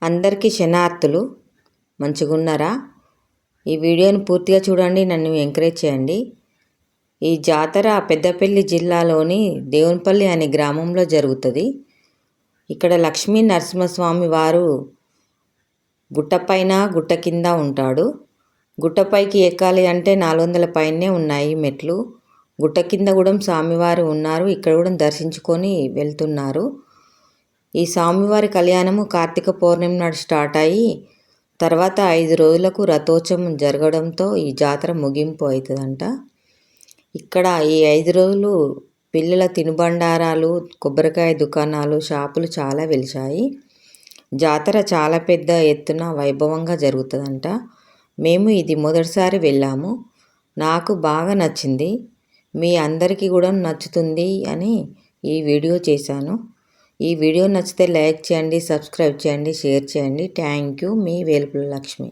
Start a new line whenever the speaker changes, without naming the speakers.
అందరికీ శనార్థులు. మంచిగున్నారా? ఈ వీడియోని పూర్తిగా చూడండి, నన్ను ఎంకరేజ్ చేయండి. ఈ జాతర పెద్దపల్లి జిల్లాలోని దేవునిపల్లి అనే గ్రామంలో జరుగుతుంది. ఇక్కడ లక్ష్మీ నరసింహస్వామి వారు గుట్టపైన గుట్ట కింద ఉంటాడు. గుట్టపైకి ఎక్కాలి అంటే 400 పైనే ఉన్నాయి మెట్లు. గుట్ట కింద కూడా స్వామివారు ఉన్నారు. ఇక్కడ కూడా దర్శించుకొని వెళ్తున్నారు. ఈ స్వామివారి కళ్యాణము కార్తీక పౌర్ణమి నాడు స్టార్ట్ అయ్యి తర్వాత 5 రోజులకు రథోత్సవం జరగడంతో ఈ జాతర ముగింపు అవుతుందంట. ఇక్కడ ఈ 5 రోజులు పిల్లల తినుబండారాలు, కొబ్బరికాయ దుకాణాలు, షాపులు చాలా వెలిశాయి. జాతర చాలా పెద్ద ఎత్తున వైభవంగా జరుగుతుందంట. మేము ఇది మొదటిసారి వెళ్ళాము. నాకు బాగా నచ్చింది. మీ అందరికీ కూడా నచ్చుతుంది అని ఈ వీడియో చేశాను. ఈ వీడియో నచ్చితే లైక్ చేయండి, సబ్స్క్రైబ్ చేయండి, షేర్ చేయండి. Thank you. Me Velupula Lakshmi.